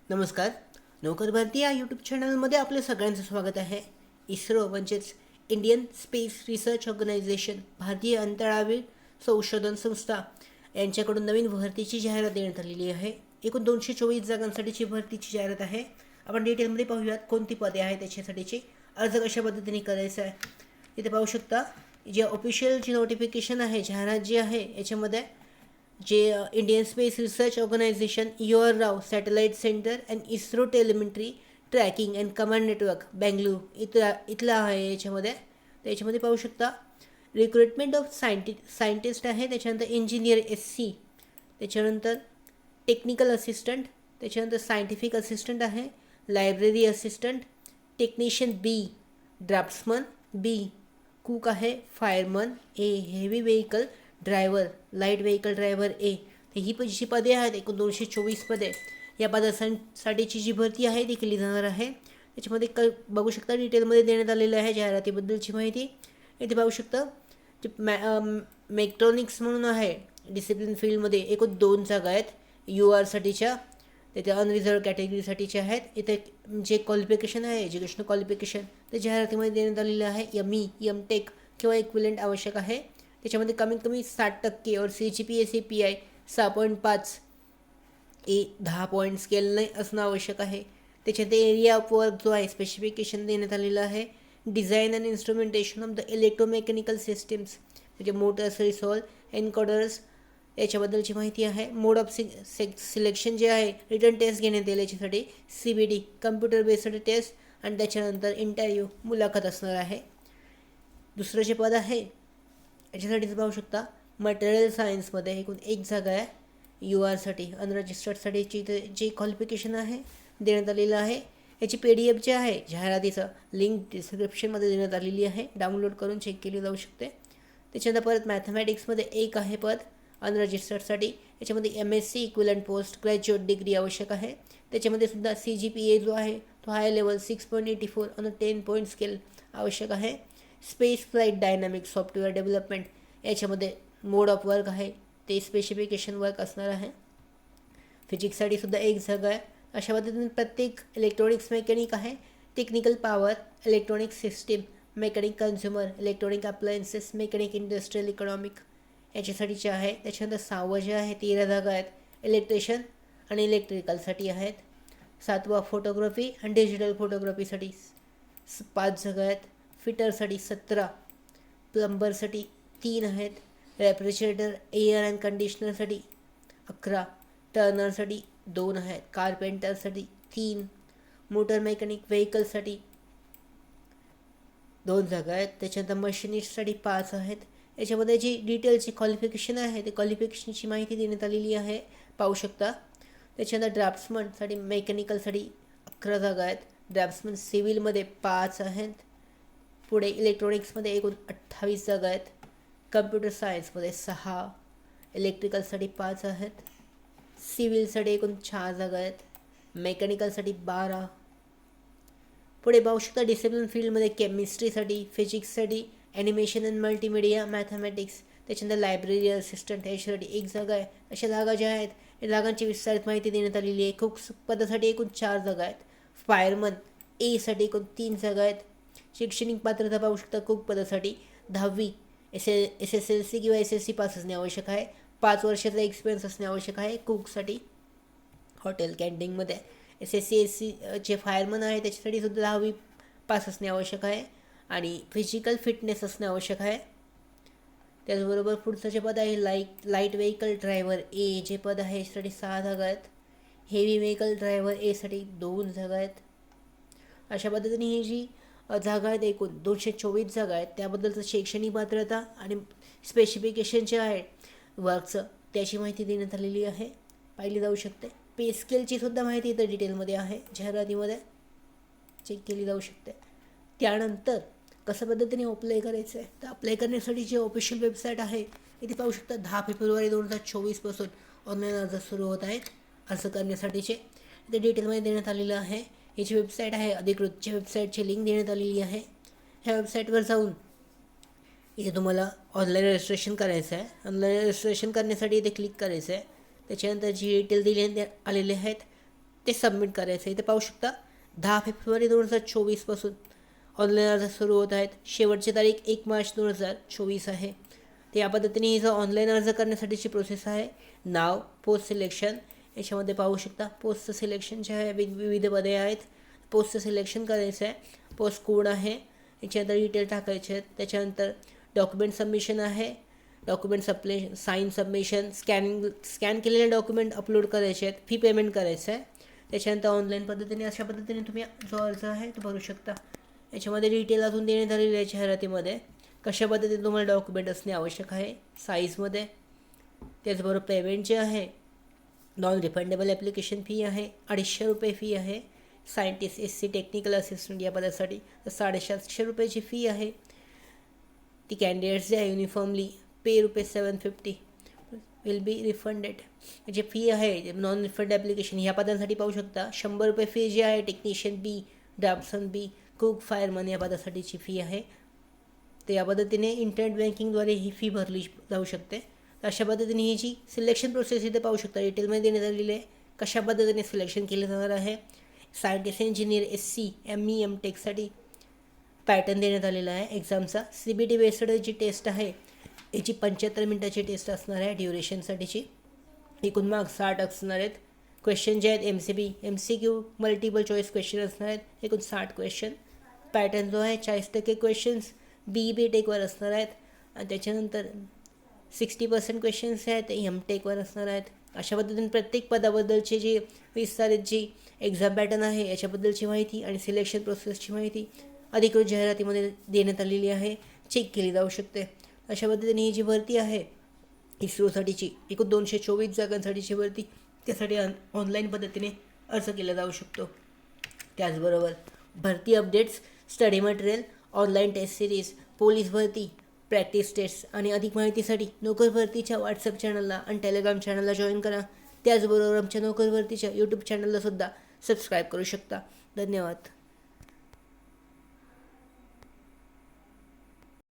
नमस्कार. नौकर भारती या यूट्यूब चॅनलमध्ये आपलं सगळ्यांचं स्वागत आहे. इस्रो म्हणजेच इंडियन स्पेस रिसर्च ऑर्गनायझेशन, भारतीय अंतराळवीर संशोधन संस्था यांच्याकडून नवीन भरतीची जाहिरात देण्यात आलेली आहे. एकूण 224 जागांसाठीची भरतीची जाहिरात आहे. आपण डिटेलमध्ये पाहूयात कोणती पदे आहेत त्याच्यासाठीची, अर्ज कशा पद्धतीने करायचा आहे. इथे पाहू शकता जे ऑफिशियल जी नोटिफिकेशन आहे, जाहिरात जी आहे याच्यामध्ये जे Indian space research organisation, U R Rao satellite centre and ISRO telemetry tracking and command network Bengaluru इथला आहे. त्याच्यामध्ये पाहू शकता रिक्रुटमेंट ऑफ सायंटिस्ट आहे, त्याच्यानंतर इंजिनियर SC, त्याच्यानंतर टेक्निकल असिस्टंट, त्याच्यानंतर सायंटिफिक असिस्टंट आहे, library assistant, technician B, draughtsman B, cook आहे, fireman A, heavy vehicle driver, light vehicle driver A. तर ही जी पदे आहेत एकूण 224 पदे, या पदासाठीची जी भरती आहे ती केली जाणार आहे. त्याच्यामध्ये बघू शकता डिटेलमध्ये देण्यात आलेलं आहे जाहिरातीबद्दलची माहिती. इथे पाहू शकता जे मेक्ट्रॉनिक्स म्हणून आहे डिसिप्लिन फील्डमध्ये एकूण 2 जागा आहेत URसाठीच्या, तिथे अनरिझर्व कॅटेगरीसाठीचे आहेत. इथे जे क्वालिफिकेशन आहे, एज्युकेशनल क्वालिफिकेशन ते जाहिरातीमध्ये देण्यात आलेलं आहे. ME, MTech किंवा इक्विलंट आवश्यक आहे. त्याच्यामध्ये कमीत कमी 60% और CGPA CPI 6.5 10 पॉईंट स्केलने असणं आवश्यक आहे. त्याच्यात एरिया ऑफ वर्क जो आहे स्पेसिफिकेशन देण्यात आलेलं आहे. Design and instrumentation of the electromechanical systems, म्हणजे मोटर्स, रिसॉल्व, एन्कोडर्स याच्याबद्दलची माहिती आहे. मोड ऑफ सिलेक्शन जे आहे रिटर्न टेस्ट घेण्यात येईल याच्यासाठी, CBT कम्प्युटर बेस्ड टेस्ट, आणि त्याच्यानंतर इंटरव्ह्यू मुलाखत असणार आहे. दुसरं जे पद आहे याच्यासाठीच पाहू शकता मटेरियल सायन्समध्ये एकूण 1 जागा आहे URसाठी, अनरजिस्टर्डसाठीची जे क्वालिफिकेशन आहे देण्यात आलेलं आहे. याची PDF जे आहे जाहिरातीचं लिंक डिस्क्रिप्शनमध्ये देण्यात आलेली आहे, डाउनलोड करून चेक केली जाऊ शकते. त्याच्यानंतर परत मॅथमॅटिक्समध्ये 1 आहे पद अनरजिस्टर्डसाठी. याच्यामध्ये MSc equivalent post graduate degree आवश्यक आहे. त्याच्यामध्ये सुद्धा CGPA जो आहे तो हाय लेवल 6.84 आणि 10 पॉईंट स्केल आवश्यक आहे. Space flight dynamic software development याच्यामध्ये मोड ऑफ वर्क आहे ते स्पेसिफिकेशन वर्क असणार आहे. फिजिक्ससाठी सुद्धा 1 जागा आहे. अशा पद्धतीने प्रत्येक इलेक्ट्रॉनिक्स मेकॅनिक आहे, technical power, electronic system, mechanic consumer, electronic appliances, mechanic industrial economic याच्यासाठीचे आहे. त्याच्यानंतर 6वं जे आहे 13 जागा आहेत इलेक्ट्रिशियन आणि इलेक्ट्रिकलसाठी आहेत. 7वं फोटोग्राफी आणि डिजिटल फोटोग्राफीसाठी 5 जागा आहेत. फिटरसाठी 17, प्लंबरसाठी 3 आहेत, रेफ्रिजरेटर एअर अँड कंडिशनरसाठी 11, टर्नरसाठी 2 आहेत, कारपेंटरसाठी 3, मोटर मेकॅनिक व्हेकलसाठी 2 जागा आहेत. त्याच्यानंतर मशिनिस्टसाठी 5 आहेत. याच्यामध्ये जी डिटेलची क्वालिफिकेशन आहे ते क्वालिफिकेशनची माहिती देण्यात आलेली आहे, पाहू शकता. त्याच्यानंतर ड्राफ्ट्समनसाठी मेकॅनिकलसाठी 11 जागा आहेत. ड्राफ्ट्समन सिव्हिलमध्ये 5 आहेत. पुढे इलेक्ट्रॉनिक्समध्ये एकूण 28 जागा आहेत. कम्प्युटर सायन्समध्ये 6, इलेक्ट्रिकलसाठी 5 आहेत. सिव्हिलसाठी एकूण 4 जागा आहेत. मेकॅनिकलसाठी 12. पुढे पाहू शकता डिसिप्लिन फील्डमध्ये केमिस्ट्रीसाठी, फिजिक्ससाठी, ॲनिमेशन अँड मल्टीमीडिया, मॅथमॅटिक्स, त्याच्यानंतर लायब्ररी असिस्टंट याच्यासाठी 1 जागा आहे. अशा जागा ज्या आहेत या जागांची विस्तारित माहिती देण्यात आलेली आहे. कुक पदासाठी एकूण 4 जागा आहेत. फायरमन Aसाठी एकूण 3 जागा आहेत. शैक्षणिक पात्रता पाहू शकता कुक पदासाठी 10वी SSLC किंवा SSC पास असणे आवश्यक आहे. 5 वर्षाचा एक्सपिरियन्स असणे आवश्यक आहे कुकसाठी. हॉटेल कॅन्टीनमध्ये SSC SC जे फायरमन आहे त्याच्यासाठी सुद्धा 10वी पास असणे आवश्यक आहे आणि फिजिकल फिटनेस असणे आवश्यक आहे. त्याचबरोबर पुढचं जे पद आहे लाईट व्हेकल ड्रायव्हर A जे पद आहे याच्यासाठी 6 जागा आहेत. हेवी व्हेकल ड्रायव्हर Aसाठी 2 जागा आहेत. अशा पद्धतीने ही जी जागा आहेत एकूण 224 जागा आहेत त्याबद्दलचं शैक्षणिक पात्रता आणि स्पेसिफिकेशन जे आहे वर्कचं त्याची माहिती देण्यात आलेली आहे, पाहिली जाऊ शकते. पे स्केलची सुद्धा माहिती इथं डिटेलमध्ये आहे, जाहिरातीमध्ये चेक केली जाऊ शकते. त्यानंतर कसं पद्धतीने अप्लाय करायचं आहे तर अप्लाय करण्यासाठी जे ऑफिशियल वेबसाईट आहे इथे पाहू शकता 10 फेब्रुवारी 2024 पासून ऑनलाईन अर्ज सुरू होत आहेत. अर्ज करण्यासाठीचे इथे डिटेलमध्ये देण्यात आलेलं आहे. याची वेबसाईट आहे, अधिकृतची वेबसाईटची लिंक देण्यात आलेली आहे. ह्या वेबसाईटवर जाऊन इथे तुम्हाला ऑनलाईन रजिस्ट्रेशन करायचं आहे. ऑनलाईन रजिस्ट्रेशन करण्यासाठी इथे क्लिक करायचं आहे. त्याच्यानंतर जी डिटेल दिले आलेले आहेत ते सबमिट करायचं आहे. इथे पाहू शकता 10 फेब्रुवारी 2024पासून ऑनलाईन अर्ज सुरू होत आहेत. शेवटची तारीख 1 मार्च 2024 आहे. तर या पद्धतीने ही जो ऑनलाईन अर्ज करण्यासाठीची प्रोसेस आहे. नाव, पोस्ट सिलेक्शन, याच्यामध्ये पाहू शकता पोस्ट सिलेक्शन जे आहे विविध पदे आहेत. पोस्ट सिलेक्शन करायचं आहे. पोस्ट कोड आहे, याच्यानंतर डिटेल टाकायचे आहेत. त्याच्यानंतर डॉक्युमेंट सबमिशन आहे. डॉक्युमेंट साईन सबमिशन, स्कॅन केलेले डॉक्युमेंट अपलोड करायचे आहेत. फी पेमेंट करायचं आहे. त्याच्यानंतर ऑनलाईन पद्धतीने अशा पद्धतीने तुम्ही जो अर्ज आहे तो भरू शकता. याच्यामध्ये डिटेल अजून देण्यात आलेली आहे जाहिरातीमध्ये. कशा पद्धतीने तुम्हाला डॉक्युमेंट असणे आवश्यक आहे साईजमध्ये. त्याचबरोबर पेमेंट जे आहे नॉन रिफंडेबल ॲप्लिकेशन फी आहे, 250 रुपये फी आहे. सायंटिस्ट SC टेक्निकल असिस्टंट या पदासाठी 750 रुपयाची फी आहे. ती कॅन्डिडेट्स जे आहे uniformly pay ₹750 will be refunded. जी फी आहे नॉन रिफंड ॲप्लिकेशन ह्या पदांसाठी पाहू शकता 100 रुपये फी जी आहे technician B, draftsman B, cook, fireman या पदासाठीची फी आहे. तर या पद्धतीने इंटरनेट बँकिंगद्वारे ही फी भरली जाऊ शकते. तर अशा पद्धतीने ही जी सिलेक्शन प्रोसेस इथे पाहू शकता डिटेलमध्ये देण्यात आलेली आहे. कशा पद्धतीने सिलेक्शन केलं जाणार आहे. सायंटिस्ट इंजिनियर SC, ME, MTechसाठी पॅटर्न देण्यात आलेला आहे एक्झामचा. CBT बेस्ड जी टेस्ट आहे याची 75 मिनिटाची टेस्ट असणार आहे ड्युरेशनसाठीची. एकूण मार्क्स 60 असणार आहेत. क्वेश्चन जे आहेत MCQ मल्टिपल चॉईस क्वेश्चन असणार आहेत. एकूण 60 क्वेश्चन. पॅटर्न जो आहे 40% क्वेश्चन्स BE टेकवर असणार आहेत आणि त्याच्यानंतर 60% क्वेश्चन्स आहेत ते MTechवर असणार आहेत. अशा पद्धतीने प्रत्येक पदाबद्दलची जी विस्तारित जी एक्झाम पॅटर्न आहे याच्याबद्दलची माहिती आणि सिलेक्शन प्रोसेसची माहिती अधिकृत जाहिरातीमध्ये देण्यात आलेली आहे. चेक केली जाऊ शकते. अशा पद्धतीने ही जी भरती आहे इस्रोसाठीची एकूण 224 जागांसाठीची भरती त्यासाठी ऑनलाईन पद्धतीने अर्ज केला जाऊ शकतो. त्याचबरोबर भरती updates, study material, online test series, police भरती, प्रॅक्टिस टेस्ट आणि अधिक माहितीसाठी नोकर भरतीच्या व्हॉट्सअप चॅनलला आणि टेलिग्राम चॅनलला जॉईन करा. त्याचबरोबर आमच्या नोकर भरतीच्या यूट्यूब चॅनललासुद्धा सबस्क्राईब करू शकता. धन्यवाद.